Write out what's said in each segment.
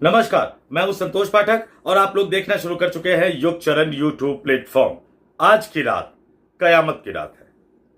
नमस्कार, मैं हूं संतोष पाठक और आप लोग देखना शुरू कर चुके हैं युग चरण यूट्यूब प्लेटफॉर्म। आज की रात कयामत की रात है।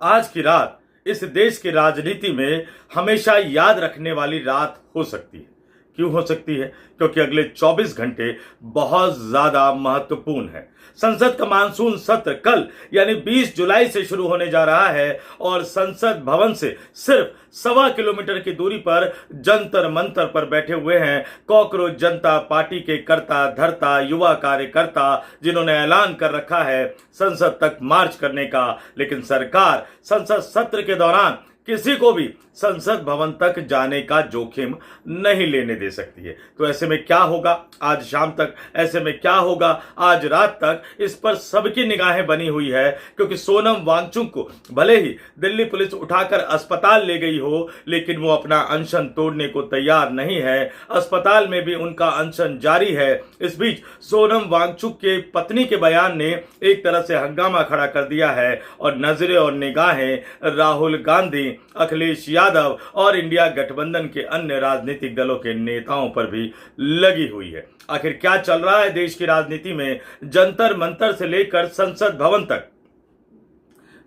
आज की रात इस देश की राजनीति में हमेशा याद रखने वाली रात हो सकती है। क्यों हो सकती है? क्योंकि अगले 24 घंटे बहुत ज्यादा महत्वपूर्ण है। संसद का मानसून सत्र कल यानी 20 जुलाई से शुरू होने जा रहा है और संसद भवन से सिर्फ 1.25 किलोमीटर की दूरी पर जंतर मंतर पर बैठे हुए हैं कॉकरोच जनता पार्टी के कर्ता धर्ता युवा कार्यकर्ता, जिन्होंने ऐलान कर रखा है संसद तक मार्च करने का। लेकिन सरकार संसद सत्र के दौरान किसी को भी संसद भवन तक जाने का जोखिम नहीं लेने दे सकती है। तो ऐसे में क्या होगा आज शाम तक, ऐसे में क्या होगा आज रात तक, इस पर सबकी निगाहें बनी हुई है। क्योंकि सोनम वांगचुक को भले ही दिल्ली पुलिस उठाकर अस्पताल ले गई हो, लेकिन वो अपना अनशन तोड़ने को तैयार नहीं है। अस्पताल में भी उनका अनशन जारी है। इस बीच सोनम वांगचुक के पत्नी के बयान ने एक तरह से हंगामा खड़ा कर दिया है और नजरें और निगाहें राहुल गांधी, अखिलेश यादव और इंडिया गठबंधन के अन्य राजनीतिक दलों के नेताओं पर भी लगी हुई है। आखिर क्या चल रहा है देश की राजनीति में? जंतर मंतर से लेकर संसद भवन तक,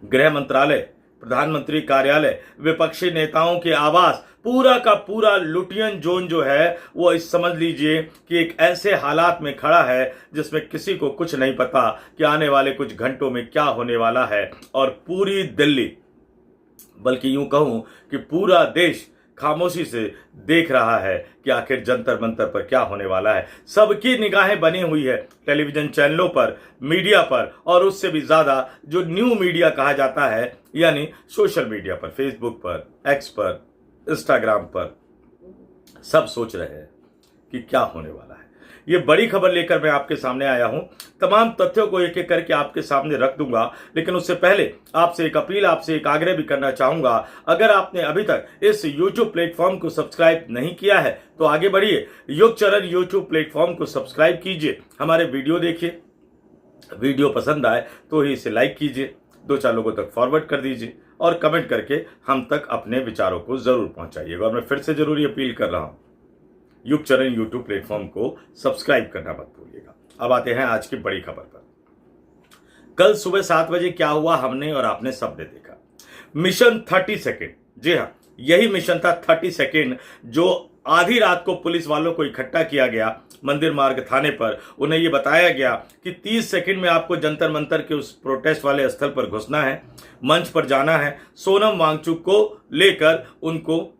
गृह मंत्रालय, प्रधानमंत्री कार्यालय, विपक्षी नेताओं के आवास, पूरा का पूरा लुटियन जोन जो है वो इस समझ लीजिए कि एक ऐसे हालात में खड़ा है जिसमें किसी को कुछ नहीं पता कि आने वाले कुछ घंटों में क्या होने वाला है। और पूरी दिल्ली, बल्कि यूं कहूं कि पूरा देश खामोशी से देख रहा है कि आखिर जंतर मंतर पर क्या होने वाला है। सबकी निगाहें बनी हुई है टेलीविजन चैनलों पर, मीडिया पर, और उससे भी ज्यादा जो न्यू मीडिया कहा जाता है यानी सोशल मीडिया पर, फेसबुक पर, एक्स पर, इंस्टाग्राम पर। सब सोच रहे हैं कि क्या होने वाला है। ये बड़ी खबर लेकर मैं आपके सामने आया हूं। तमाम तथ्यों को एक एक करके आपके सामने रख दूंगा, लेकिन उससे पहले आपसे एक अपील, आपसे एक आग्रह भी करना चाहूंगा। अगर आपने अभी तक इस YouTube प्लेटफॉर्म को सब्सक्राइब नहीं किया है तो आगे बढ़िए, युग चरण YouTube प्लेटफॉर्म को सब्सक्राइब कीजिए, हमारे वीडियो देखिए, वीडियो पसंद आए तो ही इसे लाइक कीजिए, 2-4 लोगों तक फॉरवर्ड कर दीजिए और कमेंट करके हम तक अपने विचारों को जरूर पहुंचाइएगा। और मैं फिर से जरूरी अपील कर रहा हूं, युग चरण यूट्यूब प्लेटफॉर्म को सब्सक्राइब करना मत भूलिएगा। अब आते हैं आज की बड़ी खबर पर। कल सुबह 7 बजे क्या हुआ हमने और आपने सबने देखा। मिशन 30 सेकेंड, जी हाँ, यही मिशन था 30 सेकेंड, जो आधी रात को पुलिस वालों को इकट्ठा किया गया मंदिर मार्ग थाने पर। उन्हें यह बताया गया कि 30 सेकेंड में आपको जंतर मंतर के उस प्रोटेस्ट वाले स्थल पर घुसना है, मंच पर जाना है, सोनम वांगचुक को लेकर उनको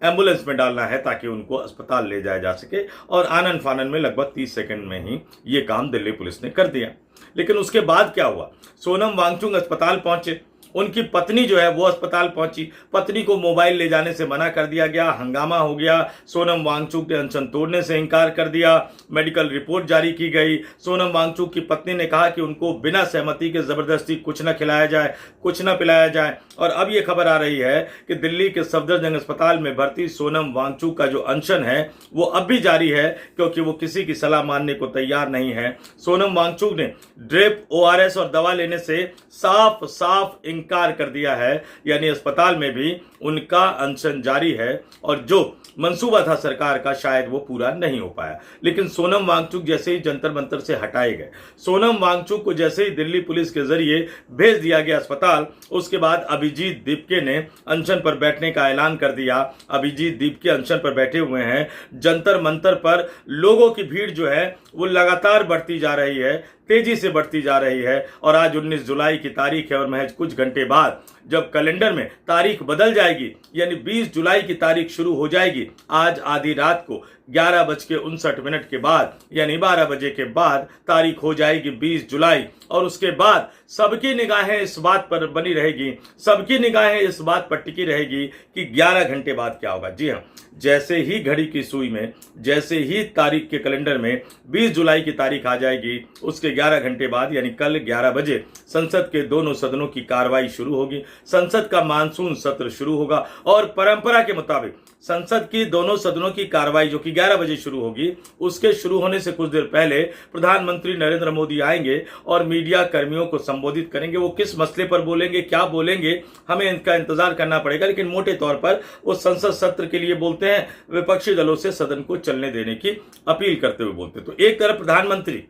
एम्बुलेंस में डालना है ताकि उनको अस्पताल ले जाया जा सके। और आनन फानन में लगभग 30 सेकंड में ही ये काम दिल्ली पुलिस ने कर दिया। लेकिन उसके बाद क्या हुआ? सोनम वांगचुक अस्पताल पहुंचे, उनकी पत्नी जो है वो अस्पताल पहुंची, पत्नी को मोबाइल ले जाने से मना कर दिया गया, हंगामा हो गया। सोनम वांगचुक ने अनशन तोड़ने से इनकार कर दिया, मेडिकल रिपोर्ट जारी की गई। सोनम वांगचुक की पत्नी ने कहा कि उनको बिना सहमति के जबरदस्ती कुछ न खिलाया जाए, कुछ न पिलाया जाए। और अब ये खबर आ रही है कि दिल्ली के सफदरजंग अस्पताल में भर्ती सोनम वांगचुक का जो अनशन है वो अब भी जारी है, क्योंकि वो किसी की सलाह मानने को तैयार नहीं है। सोनम वांगचुक ने ड्रिप, ORS और दवा लेने से साफ साफ इनकार कर दिया है, यानी अस्पताल में भी उनका अनशन जारी है और जो मंसूबा था सरकार का शायद वो पूरा नहीं हो पाया। लेकिन सोनम वांगचुक जैसे ही जंतर मंतर से हटाए गए, सोनम वांगचुक को जैसे ही दिल्ली पुलिस के जरिए भेज दिया गया अस्पताल, उसके बाद अभिजीत दीपके ने अनशन पर बैठने का ऐलान कर दिया। अभिजीत दीपके अनशन पर बैठे हुए हैं। जंतर मंतर पर लोगों की भीड़ जो है वो लगातार बढ़ती जा रही है, तेजी से बढ़ती जा रही है। और आज 19 जुलाई की तारीख है और महज कुछ घंटे बाद जब कैलेंडर में तारीख बदल जाएगी, यानी 20 जुलाई की तारीख शुरू हो जाएगी, आज आधी रात को 11:59 के बाद यानी 12 बजे के बाद तारीख हो जाएगी 20 जुलाई। और उसके बाद सबकी निगाहें इस बात पर बनी रहेगी, सबकी निगाहें इस बात पर टिकी रहेगी कि 11 घंटे बाद क्या होगा। जी हाँ, जैसे ही घड़ी की सुई में, जैसे ही तारीख के कैलेंडर में 20 जुलाई की तारीख आ जाएगी, उसके 11 घंटे बाद यानी कल 11 बजे संसद के दोनों सदनों की कार्रवाई शुरू होगी। संसद का मानसून सत्र शुरू होगा और परंपरा के मुताबिक संसद की दोनों सदनों की कार्रवाई जो कि 11 बजे शुरू होगी, उसके शुरू होने से कुछ देर पहले प्रधानमंत्री नरेंद्र मोदी आएंगे और मीडिया कर्मियों को संबोधित करेंगे, वो किस मसले पर बोलेंगे, क्या बोलेंगे, हमें इनका इंतजार करना पड़ेगा। लेकिन मोटे तौर पर वो संसद सत्र के लिए बोलते हैं, विपक्षी दलों से सदन को चलने देने की अपील करते हुए बोलते हैं। तो एक तरफ प्रधानमंत्री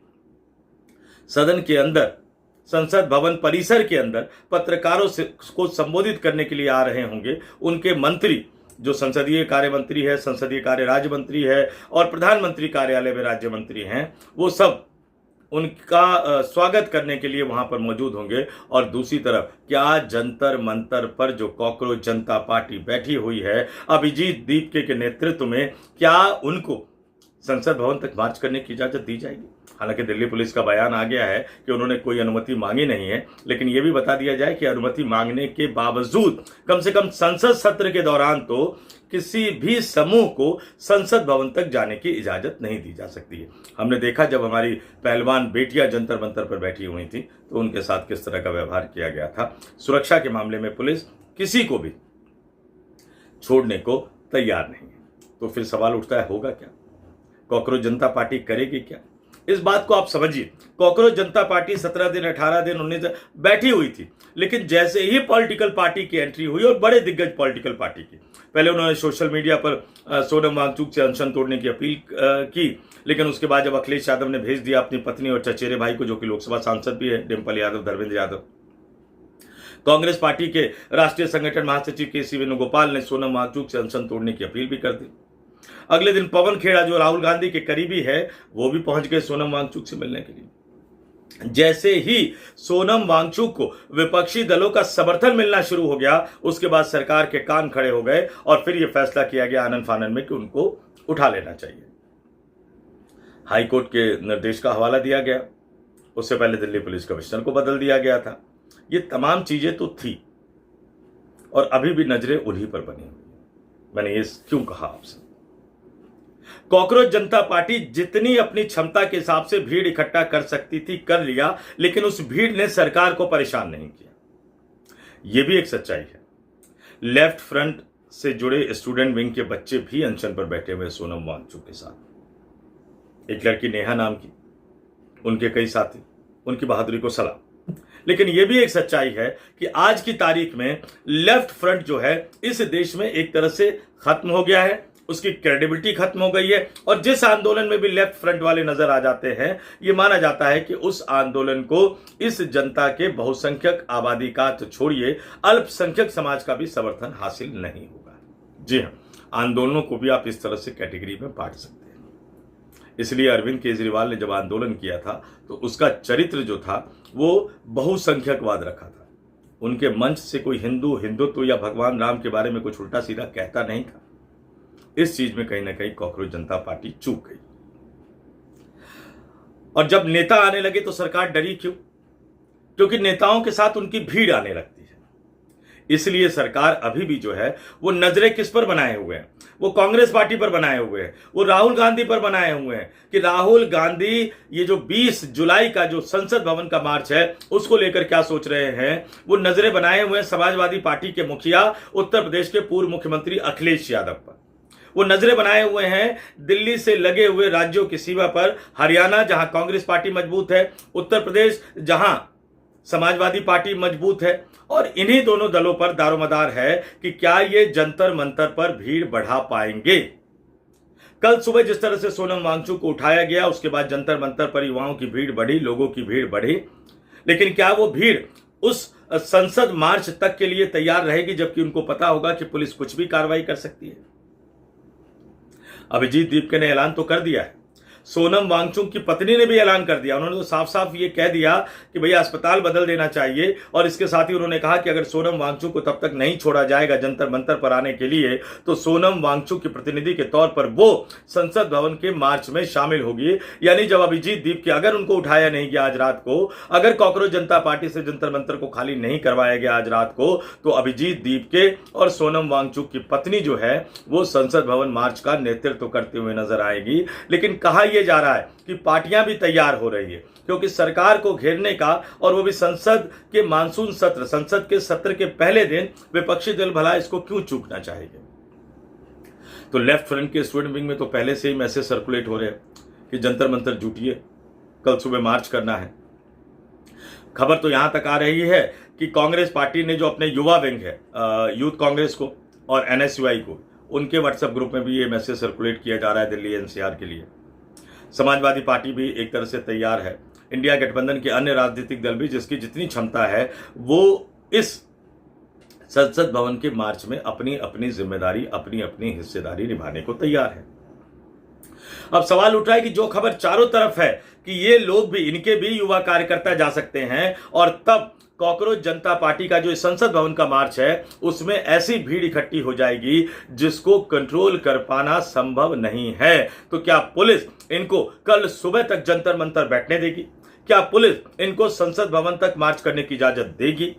सदन के अंदर, संसद भवन परिसर के अंदर पत्रकारों से को संबोधित करने के लिए आ रहे होंगे, उनके मंत्री जो संसदीय कार्य मंत्री है, संसदीय कार्य राज्य मंत्री है और प्रधानमंत्री कार्यालय में राज्य मंत्री हैं, वो सब उनका स्वागत करने के लिए वहां पर मौजूद होंगे। और दूसरी तरफ क्या जंतर मंतर पर जो कॉकरोच जनता पार्टी बैठी हुई है अभिजीत दीपके के नेतृत्व में, क्या उनको संसद भवन तक मार्च करने की इजाजत दी जाएगी? हालांकि दिल्ली पुलिस का बयान आ गया है कि उन्होंने कोई अनुमति मांगी नहीं है, लेकिन यह भी बता दिया जाए कि अनुमति मांगने के बावजूद कम से कम संसद सत्र के दौरान तो किसी भी समूह को संसद भवन तक जाने की इजाजत नहीं दी जा सकती है। हमने देखा जब हमारी पहलवान बेटियां जंतर मंतर पर बैठी हुई थी तो उनके साथ किस तरह का व्यवहार किया गया था। सुरक्षा के मामले में पुलिस किसी को भी छोड़ने को तैयार नहीं है। तो फिर सवाल उठता है, होगा क्या? कॉकरोच जनता पार्टी करेगी क्या? इस बात को आप समझिए। कॉकरोच जनता पार्टी 17 दिन, 18 दिन, 19 दिन बैठी हुई थी, लेकिन जैसे ही पॉलिटिकल पार्टी की एंट्री हुई, और बड़े दिग्गज पॉलिटिकल पार्टी की, पहले उन्होंने सोशल मीडिया पर सोनम वांगचुक से अनशन तोड़ने की अपील की, लेकिन उसके बाद जब अखिलेश यादव ने भेज दिया अपनी पत्नी और चचेरे भाई को, जो कि लोकसभा सांसद भी है, डिंपल यादव, धर्मेंद्र यादव, कांग्रेस पार्टी के राष्ट्रीय संगठन महासचिव के.सी. वेणुगोपाल ने सोनम वांगचुक से अनशन तोड़ने की अपील भी कर दी। अगले दिन पवन खेड़ा जो राहुल गांधी के करीबी है, वो भी पहुंच गए सोनम वांगचुक से मिलने के लिए। जैसे ही सोनम वांगचुक को विपक्षी दलों का समर्थन मिलना शुरू हो गया, उसके बाद सरकार के कान खड़े हो गए और फिर यह फैसला किया गया आनन फानन में कि उनको उठा लेना चाहिए। हाईकोर्ट के निर्देश का हवाला दिया गया, उससे पहले दिल्ली पुलिस कमिश्नर को बदल दिया गया था। ये तमाम चीजें तो थी और अभी भी नजरें उन्हीं पर बनी हुई। मैंने ये क्यों कहा आपसे? कॉकरोच जनता पार्टी जितनी अपनी क्षमता के हिसाब से भीड़ इकट्ठा कर सकती थी कर लिया, लेकिन उस भीड़ ने सरकार को परेशान नहीं किया। यह भी एक सच्चाई है। लेफ्ट फ्रंट से जुड़े स्टूडेंट विंग के बच्चे भी अनशन पर बैठे हुए सोनम वांगचुक के साथ। एक लड़की नेहा नाम की, उनके कई साथी, उनकी बहादुरी को सलाम। लेकिन यह भी एक सच्चाई है कि आज की तारीख में लेफ्ट फ्रंट जो है इस देश में एक तरह से खत्म हो गया है, उसकी क्रेडिबिलिटी खत्म हो गई है। और जिस आंदोलन में भी लेफ्ट फ्रंट वाले नजर आ जाते हैं, यह माना जाता है कि उस आंदोलन को इस जनता के बहुसंख्यक आबादी का तो छोड़िए, अल्पसंख्यक समाज का भी समर्थन हासिल नहीं होगा। जी हां, आंदोलनों को भी आप इस तरह से कैटेगरी में बांट सकते हैं। इसलिए अरविंद केजरीवाल ने जब आंदोलन किया था तो उसका चरित्र जो था वो बहुसंख्यकवाद रखा था। उनके मंच से कोई हिंदुत्व या भगवान राम के बारे में कुछ उल्टा सीधा कहता नहीं था। इस चीज में कहीं ना कहीं कॉकरोच जनता पार्टी चूक गई। और जब नेता आने लगे तो सरकार डरी क्यों? क्योंकि नेताओं के साथ उनकी भीड़ आने लगती है। इसलिए सरकार अभी भी जो है वो नजरें किस पर बनाए हुए हैं? वो कांग्रेस पार्टी पर बनाए हुए हैं, वो राहुल गांधी पर बनाए हुए हैं कि राहुल गांधी ये जो 20 जुलाई का जो संसद भवन का मार्च है उसको लेकर क्या सोच रहे हैं। वो नजरें बनाए हुए हैं समाजवादी पार्टी के मुखिया, उत्तर प्रदेश के पूर्व मुख्यमंत्री अखिलेश यादव पर। वो नजरें बनाए हुए हैं दिल्ली से लगे हुए राज्यों की सीमा पर, हरियाणा जहां कांग्रेस पार्टी मजबूत है, उत्तर प्रदेश जहां समाजवादी पार्टी मजबूत है। और इन्हीं दोनों दलों पर दारोमदार है कि क्या ये जंतर मंतर पर भीड़ बढ़ा पाएंगे। कल सुबह जिस तरह से सोनम वांगचुक को उठाया गया, उसके बाद जंतर मंतर पर युवाओं की भीड़ बढ़ी, लोगों की भीड़ बढ़ी, लेकिन क्या वो भीड़ उस संसद मार्च तक के लिए तैयार रहेगी, जबकि उनको पता होगा कि पुलिस कुछ भी कार्रवाई कर सकती है? अभिजीत दीपके ने ऐलान तो कर दिया है, सोनम वांगचुक की पत्नी ने भी ऐलान कर दिया। उन्होंने तो साफ साफ ये कह दिया कि भैया अस्पताल बदल देना चाहिए। और इसके साथ ही उन्होंने कहा कि अगर सोनम वांगचुक को तब तक नहीं छोड़ा जाएगा जंतर मंतर पर आने के लिए, तो सोनम वांगचुक की प्रतिनिधि के तौर पर वो संसद भवन के मार्च में शामिल होगी। यानी जब अभिजीत दीपके, अगर उनको उठाया नहीं गया आज रात को, अगर कॉकरोच जनता पार्टी से जंतर मंतर को खाली नहीं करवाया गया आज रात को, तो अभिजीत दीपके और सोनम वांगचुक की पत्नी जो है वो संसद भवन मार्च का नेतृत्व करते हुए नजर आएगी। लेकिन कहा जा रहा है कि पार्टियां भी तैयार हो रही है, क्योंकि सरकार को घेरने का, और वो भी संसद के मानसून सत्र, संसद के सत्र के पहले दिन, विपक्षी दल भला इसको क्यों चूकना चाहेंगे। तो लेफ्ट फ्रंट के स्टूडेंट विंग में तो पहले से ही मैसेज सर्कुलेट हो रहे हैं कि जंतर मंतर जुटिए, कल सुबह मार्च करना है। खबर तो यहां तक आ रही है कि कांग्रेस पार्टी ने जो अपने युवा विंग है, यूथ कांग्रेस को और एनएसयूआई को, उनके व्हाट्सएप ग्रुप में भी ये मैसेज सर्कुलेट किया जा रहा है दिल्ली एनसीआर के लिए। समाजवादी पार्टी भी एक तरह से तैयार है। इंडिया गठबंधन के अन्य राजनीतिक दल भी जिसकी जितनी क्षमता है वो इस संसद भवन के मार्च में अपनी अपनी जिम्मेदारी, अपनी अपनी हिस्सेदारी निभाने को तैयार है। अब सवाल उठ रहा है कि जो खबर चारों तरफ है कि ये लोग भी, इनके भी युवा कार्यकर्ता जा सकते हैं और तब कॉकरोच जनता पार्टी का जो संसद भवन का मार्च है उसमें ऐसी भीड़ इकट्ठी हो जाएगी जिसको कंट्रोल कर पाना संभव नहीं है। तो क्या पुलिस इनको कल सुबह तक जंतर मंतर बैठने देगी? क्या पुलिस इनको संसद भवन तक मार्च करने की इजाजत देगी?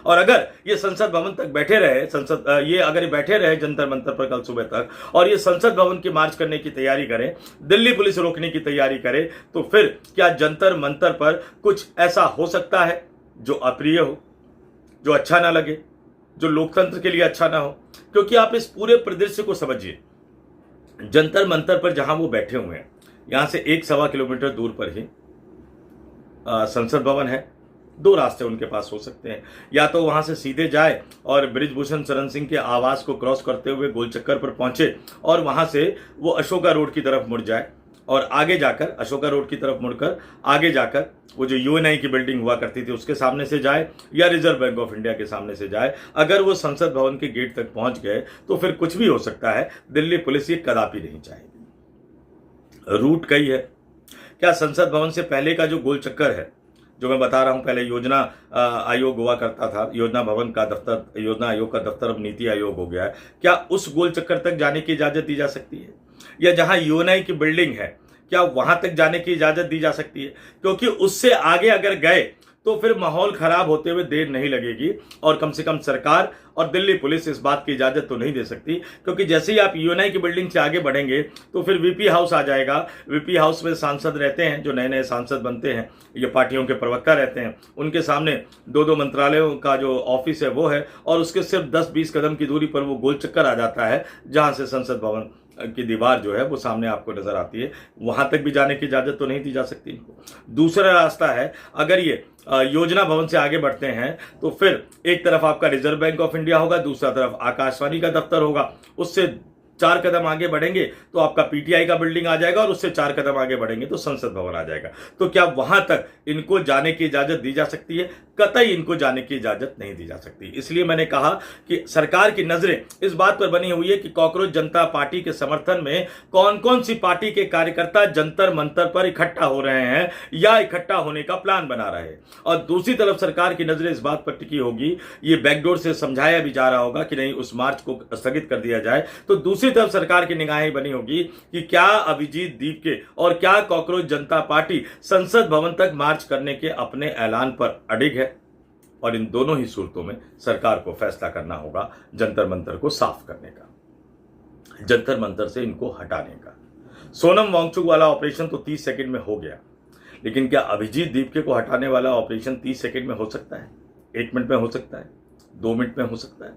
और अगर ये संसद भवन तक बैठे रहे, अगर ये बैठे रहे जंतर मंतर पर कल सुबह तक और ये संसद भवन की मार्च करने की तैयारी करें, दिल्ली पुलिस रोकने की तैयारी करे, तो फिर क्या जंतर मंतर पर कुछ ऐसा हो सकता है जो अप्रिय हो, जो अच्छा ना लगे, जो लोकतंत्र के लिए अच्छा ना हो? क्योंकि आप इस पूरे परिदृश्य को समझिए। जंतर मंतर पर जहां वो बैठे हुए हैं, यहां से 1-1.25 किलोमीटर दूर पर ही संसद भवन है। 2 रास्ते उनके पास हो सकते हैं, या तो वहां से सीधे जाए और बृजभूषण शरण सिंह के आवास को क्रॉस करते हुए गोल चक्कर पर पहुंचे और वहां से वो अशोका रोड की तरफ मुड़ जाए और आगे जाकर, अशोका रोड की तरफ मुड़कर आगे जाकर वो जो यूएनआई की बिल्डिंग हुआ करती थी उसके सामने से जाए या रिजर्व बैंक ऑफ इंडिया के सामने से जाए। अगर वो संसद भवन के गेट तक पहुंच गए तो फिर कुछ भी हो सकता है, दिल्ली पुलिस ये कदापि नहीं चाहेगी। रूट कई है। क्या संसद भवन से पहले का जो गोल चक्कर है, जो मैं बता रहा हूं, पहले योजना आयोग हुआ करता था, योजना भवन का दफ्तर, योजना आयोग का दफ्तर अब नीति आयोग हो गया है, क्या उस गोल चक्कर तक जाने की इजाजत दी जा सकती है? या जहां यूएनआई की बिल्डिंग है, क्या वहां तक जाने की इजाजत दी जा सकती है? क्योंकि उससे आगे अगर गए तो फिर माहौल खराब होते हुए देर नहीं लगेगी और कम से कम सरकार और दिल्ली पुलिस इस बात की इजाजत तो नहीं दे सकती, क्योंकि जैसे ही आप यूएनआई की बिल्डिंग से आगे बढ़ेंगे तो फिर वीपी हाउस आ जाएगा। वीपी हाउस में सांसद रहते हैं, जो नए नए सांसद बनते हैं, ये पार्टियों के प्रवक्ता रहते हैं, उनके सामने 2-2 मंत्रालयों का जो ऑफिस है वो है और उसके सिर्फ 10-20 कदम की दूरी पर वो गोल चक्कर आ जाता है जहां से संसद भवन की दीवार जो है वो सामने आपको नजर आती है। वहां तक भी जाने की इजाजत तो नहीं दी जा सकती इनको। दूसरा रास्ता है, अगर ये योजना भवन से आगे बढ़ते हैं तो फिर एक तरफ आपका रिजर्व बैंक ऑफ इंडिया होगा, दूसरा तरफ आकाशवाणी का दफ्तर होगा। उससे 4 कदम आगे बढ़ेंगे तो आपका पीटीआई का बिल्डिंग आ जाएगा और उससे 4 कदम आगे बढ़ेंगे तो संसद भवन आ जाएगा। तो क्या वहां तक इनको जाने की इजाजत दी जा सकती है? कतई इनको जाने की इजाजत नहीं दी जा सकती। इसलिए मैंने कहा कि सरकार की नजरें इस बात पर बनी हुई है कि कॉकरोच जनता पार्टी के समर्थन में कौन कौन सी पार्टी के कार्यकर्ता जंतर मंतर पर इकट्ठा हो रहे हैं या इकट्ठा होने का प्लान बना रहे हैं। और दूसरी तरफ सरकार की नजरें इस बात पर टिकी होगी, ये बैकडोर से समझाया भी जा रहा होगा कि नहीं, उस मार्च को स्थगित कर दिया जाए। तो दूसरी तरफ सरकार की निगाहें बनी होगी कि क्या अभिजीत दीपके और क्या कॉकरोच जनता पार्टी संसद भवन तक मार्च करने के अपने ऐलान पर अडिग है। और इन दोनों ही सूरतों में सरकार को फैसला करना होगा जंतर मंतर को साफ करने का, जंतर मंतर से इनको हटाने का। सोनम वांगचुक वाला ऑपरेशन तो 30 सेकंड में हो गया, लेकिन क्या अभिजीत दीपके को हटाने वाला ऑपरेशन 30 सेकंड में हो सकता है? 1 मिनट में हो सकता है? 2 मिनट में हो सकता है?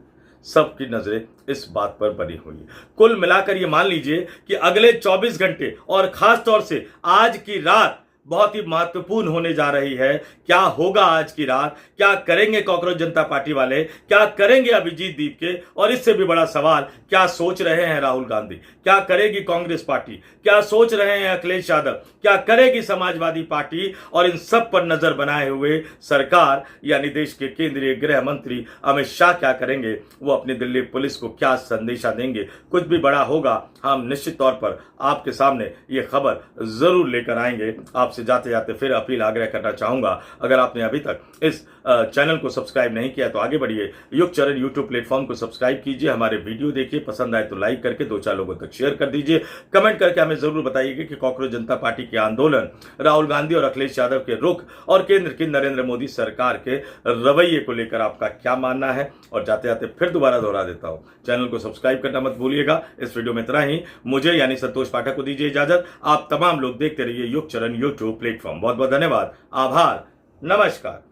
सबकी नजरें इस बात पर बनी हुई है। कुल मिलाकर ये मान लीजिए कि अगले 24 घंटे और खास तौर से आज की रात बहुत ही महत्वपूर्ण होने जा रही है। क्या होगा आज की रात? क्या करेंगे कॉकरोच जनता पार्टी वाले? क्या करेंगे अभिजीत दीपके? और इससे भी बड़ा सवाल, क्या सोच रहे हैं राहुल गांधी? क्या करेगी कांग्रेस पार्टी? क्या सोच रहे हैं अखिलेश यादव? क्या करेगी समाजवादी पार्टी? और इन सब पर नजर बनाए हुए सरकार यानी देश के केंद्रीय गृह मंत्री अमित शाह क्या करेंगे? वो अपनी दिल्ली पुलिस को क्या संदेशा देंगे? कुछ भी बड़ा होगा, हम निश्चित तौर पर आपके सामने ये खबर जरूर लेकर आएंगे। आपसे जाते जाते फिर अपील, आग्रह करना चाहूंगा, अगर आपने अभी तक इस चैनल को सब्सक्राइब नहीं किया तो आगे बढ़िए, युग चरण यूट्यूब प्लेटफॉर्म को सब्सक्राइब कीजिए, हमारे वीडियो देखिए, पसंद आए तो लाइक करके 2-4 लोगों तक शेयर कर दीजिए। कमेंट करके हमें जरूर बताइए कि कॉकरोच जनता पार्टी के आंदोलन, राहुल गांधी और अखिलेश यादव के रुख और केंद्र की नरेंद्र मोदी सरकार के रवैये को लेकर आपका क्या मानना है। और जाते जाते फिर दोबारा दोहरा देता हूं, चैनल को सब्सक्राइब करना मत भूलिएगा। इस वीडियो में इतना ही। मुझे यानी संतोष पाठक को दीजिए इजाजत। आप तमाम लोग देखते रहिए युग चरण यूट्यूब प्लेटफॉर्म। बहुत बहुत धन्यवाद, आभार, नमस्कार।